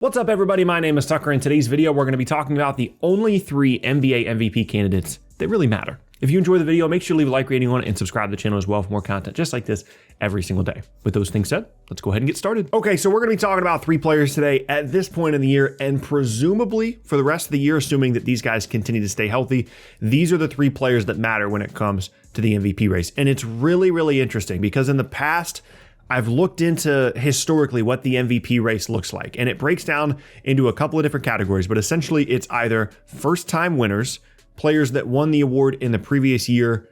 What's up, everybody? My name is Tucker. In today's video, we're going to be talking about the only 3 NBA MVP candidates that really matter. If you enjoy the video, make sure to leave a like rating on it and subscribe to the channel as well for more content just like this every single day. With those things said, let's go ahead and get started. Okay, so we're going to be talking about 3 players today at this point in the year, and presumably for the rest of the year, assuming that these guys continue to stay healthy, these are the 3 players that matter when it comes to the MVP race. And it's really, really interesting because in the past, I've looked into historically what the MVP race looks like, and it breaks down into a couple of different categories, but essentially it's either first-time winners, players that won the award in the previous year,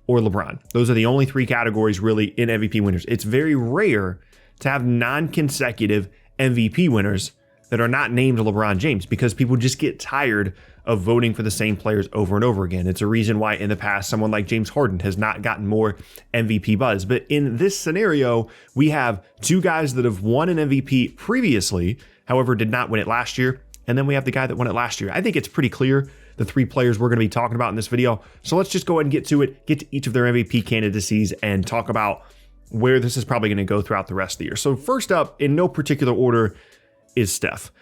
or LeBron. Those are the only 3 categories really in MVP winners. It's very rare to have non-consecutive MVP winners that are not named LeBron James because people just get tired of voting for the same players over and over again. It's a reason why in the past, someone like James Harden has not gotten more MVP buzz. But in this scenario, we have 2 guys that have won an MVP previously, however, did not win it last year. And then we have the guy that won it last year. I think it's pretty clear the 3 players we're going to be talking about in this video. So let's just go ahead and get to it, get to each of their MVP candidacies and talk about where this is probably going to go throughout the rest of the year. So first up, in no particular order, is Steph.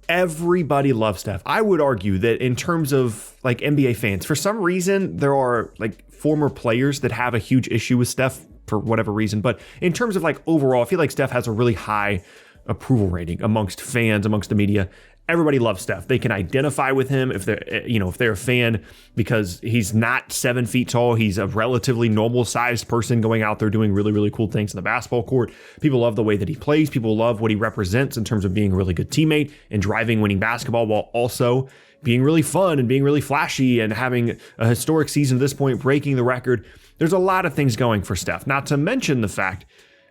Everybody loves Steph. I would argue that in terms of like NBA fans, for some reason, there are like former players that have a huge issue with Steph for whatever reason. But in terms of like overall, I feel like Steph has a really high approval rating amongst fans, amongst the media. Everybody loves Steph. They can identify with him if they're a fan because he's not 7 feet tall. He's a relatively normal sized person going out there doing really, really cool things in the basketball court. People love the way that he plays. People love what he represents in terms of being a really good teammate and driving winning basketball while also being really fun and being really flashy and having a historic season at this point, breaking the record. There's a lot of things going for Steph, not to mention the fact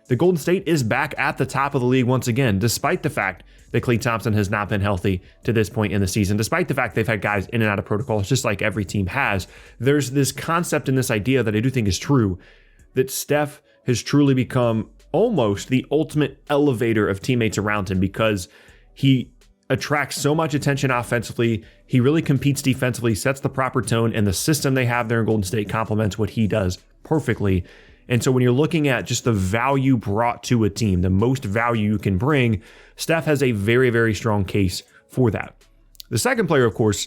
that Golden State is back at the top of the league once again, despite the fact that Klay Thompson has not been healthy to this point in the season, despite the fact they've had guys in and out of protocols, just like every team has. There's this concept and this idea that I do think is true, that Steph has truly become almost the ultimate elevator of teammates around him because he attracts so much attention offensively. He really competes defensively, sets the proper tone, and the system they have there in Golden State complements what he does perfectly. And so when you're looking at just the value brought to a team, the most value you can bring, Steph has a very, very strong case for that. The second player, of course,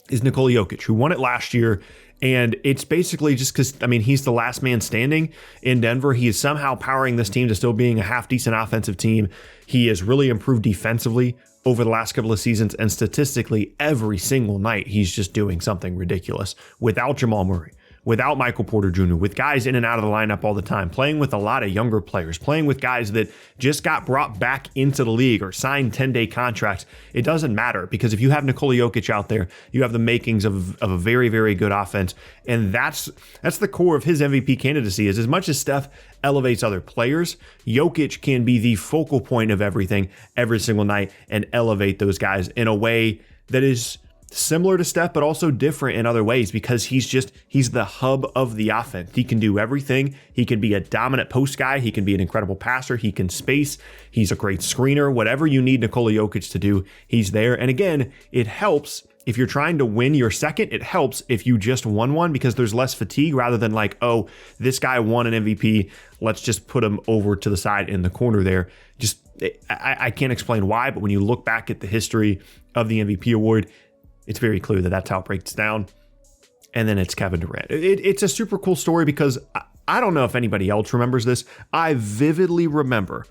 is Nikola Jokic, who won it last year. And it's basically just because, he's the last man standing in Denver. He is somehow powering this team to still being a half-decent offensive team. He has really improved defensively over the last couple of seasons. And statistically, every single night, he's just doing something ridiculous without Jamal Murray, without Michael Porter Jr., with guys in and out of the lineup all the time, playing with a lot of younger players, playing with guys that just got brought back into the league or signed 10-day contracts. It doesn't matter because if you have Nikola Jokic out there, you have the makings of a very, very good offense. And that's the core of his MVP candidacy is as much as Steph elevates other players, Jokic can be the focal point of everything every single night and elevate those guys in a way that is similar to Steph, but also different in other ways because he's the hub of the offense. He can do everything. He can be a dominant post guy. He can be an incredible passer. He can space. He's a great screener. Whatever you need Nikola Jokic to do, he's there. And again, it helps if you're trying to win your second. It helps if you just won one because there's less fatigue rather than like, oh, this guy won an MVP. Let's just put him over to the side in the corner there. I can't explain why, but when you look back at the history of the MVP award, it's very clear that that's how it breaks down. And then it's Kevin Durant. It's a super cool story because I don't know if anybody else remembers this. I vividly remember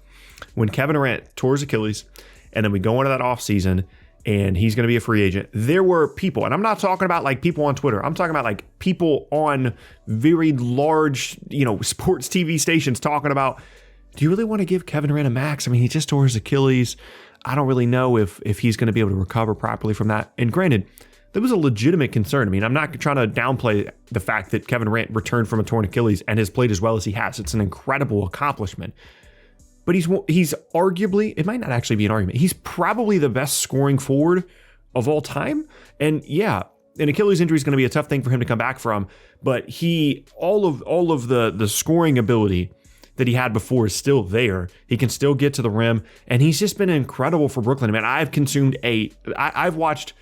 when Kevin Durant tore his Achilles and then we go into that offseason and he's going to be a free agent. There were people, and I'm not talking about like people on Twitter. I'm talking about like people on very large, sports TV stations talking about, do you really want to give Kevin Durant a max? He just tore his Achilles. I don't really know if he's going to be able to recover properly from that. And granted, there was a legitimate concern. I'm not trying to downplay the fact that Kevin Durant returned from a torn Achilles and has played as well as he has. It's an incredible accomplishment. But he's arguably, it might not actually be an argument, he's probably the best scoring forward of all time. And yeah, an Achilles injury is going to be a tough thing for him to come back from. But all of the scoring ability that he had before is still there. He can still get to the rim, and he's just been incredible for Brooklyn. I've watched,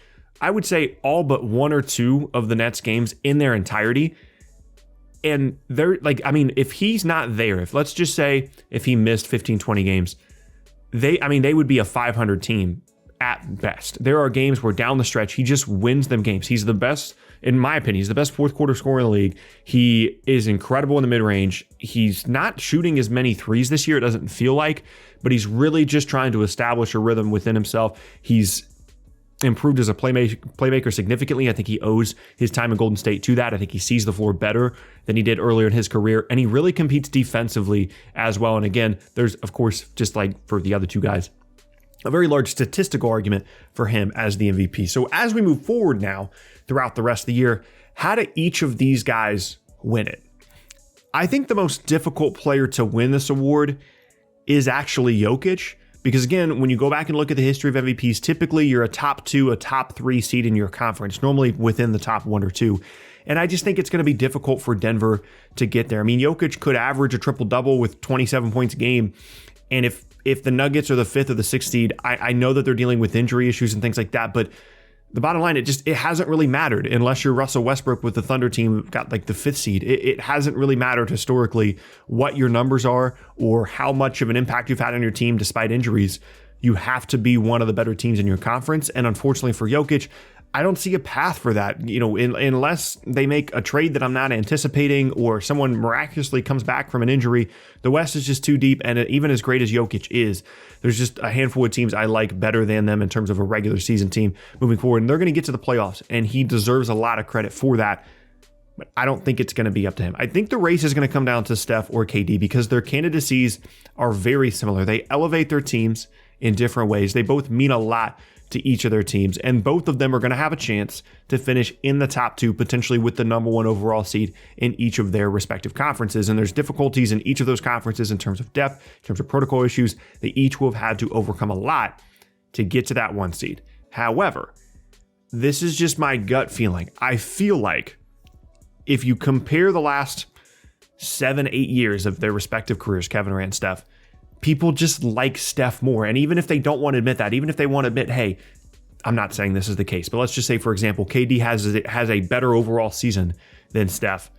I would say, all but 1 or 2 of the Nets games in their entirety. And they're like, if he's not there, if let's just say if he missed 15, 20 games, they would be a 500 team at best. There are games where down the stretch, he just wins them games. He's the best, in my opinion, he's the best fourth quarter scorer in the league. He is incredible in the mid-range. He's not shooting as many threes this year, it doesn't feel like, but he's really just trying to establish a rhythm within himself. He's improved as a playmaker significantly. I think he owes his time in Golden State to that. I think he sees the floor better than he did earlier in his career, and he really competes defensively as well. And again, there's, of course, just like for the other two guys, a very large statistical argument for him as the MVP. So as we move forward now throughout the rest of the year, how do each of these guys win it? I think the most difficult player to win this award is actually Jokic. Because again, when you go back and look at the history of MVPs, typically you're a top 2, a top 3 seed in your conference, normally within the top 1 or 2. And I just think it's going to be difficult for Denver to get there. I mean, Jokic could average a triple-double with 27 points a game. And if the Nuggets are the 5th or the 6th seed, I know that they're dealing with injury issues and things like that, but the bottom line, it hasn't really mattered unless you're Russell Westbrook with the Thunder team got like the 5th seed. It hasn't really mattered historically what your numbers are or how much of an impact you've had on your team despite injuries. You have to be one of the better teams in your conference. And unfortunately for Jokic, I don't see a path for that, unless they make a trade that I'm not anticipating or someone miraculously comes back from an injury. The West is just too deep, and even as great as Jokic is, there's just a handful of teams I like better than them in terms of a regular season team moving forward, and they're going to get to the playoffs, and he deserves a lot of credit for that, but I don't think it's going to be up to him. I think the race is going to come down to Steph or KD because their candidacies are very similar. They elevate their teams in different ways. They both mean a lot to each of their teams, and both of them are going to have a chance to finish in the top 2, potentially with the number 1 overall seed in each of their respective conferences. And there's difficulties in each of those conferences in terms of depth, in terms of protocol issues. They each will have had to overcome a lot to get to that 1 seed. However, this is just my gut feeling. I feel like if you compare the last 7-8 years of their respective careers, Kevin Durant and Steph, people just like Steph more. And even if they don't want to admit that, even if they want to admit, hey, I'm not saying this is the case, but let's just say, for example, KD has a better overall season than Steph.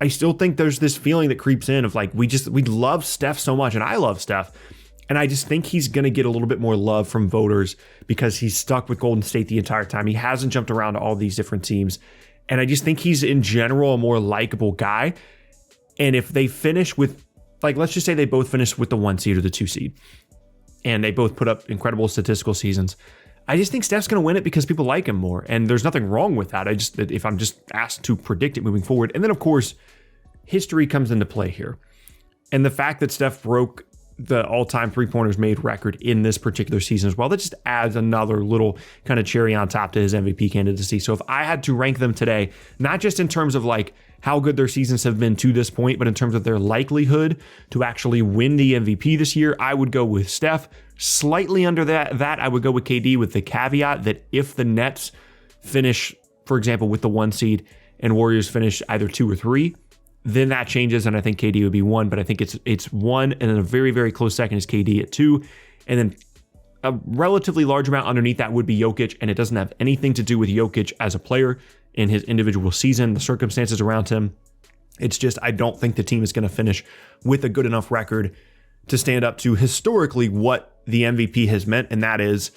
I still think there's this feeling that creeps in of like, we love Steph so much, and I love Steph. And I just think he's going to get a little bit more love from voters because he's stuck with Golden State the entire time. He hasn't jumped around to all these different teams. And I just think he's in general a more likable guy. And if they finish with, like, let's just say they both finish with the 1 seed or the 2 seed, and they both put up incredible statistical seasons, I just think Steph's going to win it because people like him more, and there's nothing wrong with that. If I'm just asked to predict it moving forward. And then, of course, history comes into play here. And the fact that Steph broke the all-time three-pointers made record in this particular season as well, that just adds another little kind of cherry on top to his MVP candidacy. So if I had to rank them today, not just in terms of like how good their seasons have been to this point, but in terms of their likelihood to actually win the MVP this year, I would go with Steph. Slightly under that I would go with KD, with the caveat that if the Nets finish, for example, with the 1 seed and Warriors finish either 2 or 3, then that changes, and I think KD would be 1, but I think it's 1, and then a very, very close second is KD at 2, and then a relatively large amount underneath that would be Jokic, and it doesn't have anything to do with Jokic as a player in his individual season, the circumstances around him. It's just, I don't think the team is going to finish with a good enough record to stand up to historically what the MVP has meant, and that is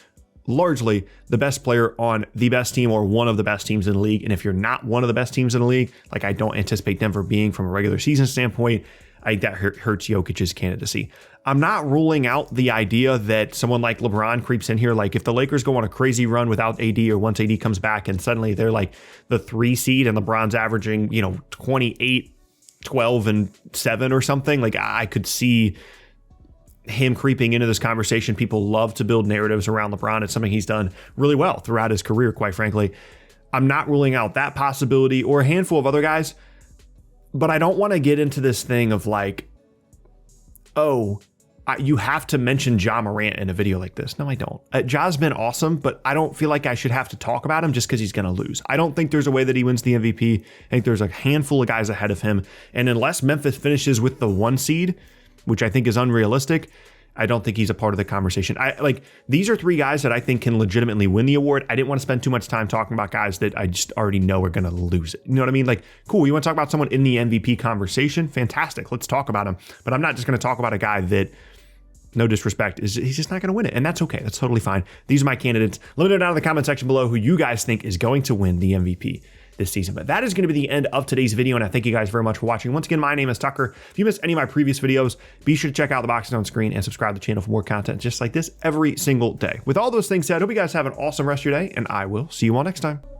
largely the best player on the best team or one of the best teams in the league. And if you're not one of the best teams in the league, like I don't anticipate Denver being from a regular season standpoint, I think that hurts Jokic's candidacy. I'm not ruling out the idea that someone like LeBron creeps in here. Like if the Lakers go on a crazy run without AD, or once AD comes back and suddenly they're like the 3 seed and LeBron's averaging, 28, 12 and 7 or something, like I could see him creeping into this conversation. People love to build narratives around LeBron. It's something he's done really well throughout his career, quite frankly. I'm not ruling out that possibility or a handful of other guys, but I don't want to get into this thing of like, you have to mention Ja Morant in a video like this. No, I don't. Ja's been awesome, but I don't feel like I should have to talk about him just because he's going to lose. I don't think there's a way that he wins the MVP. I think there's a handful of guys ahead of him. And unless Memphis finishes with the 1 seed, which I think is unrealistic, I don't think he's a part of the conversation. These are 3 guys that I think can legitimately win the award. I didn't want to spend too much time talking about guys that I just already know are going to lose it. You know what I mean? Like, cool, you want to talk about someone in the MVP conversation? Fantastic. Let's talk about him. But I'm not just going to talk about a guy that no disrespect, he's just not going to win it. And that's okay. That's totally fine. These are my candidates. Let me know down in the comment section below who you guys think is going to win the MVP this season. But that is going to be the end of today's video, and I thank you guys very much for watching. Once again, my name is Tucker. If you missed any of my previous videos, be sure to check out the boxes on screen and subscribe to the channel for more content just like this every single day. With all those things said, I hope you guys have an awesome rest of your day, and I will see you all next time.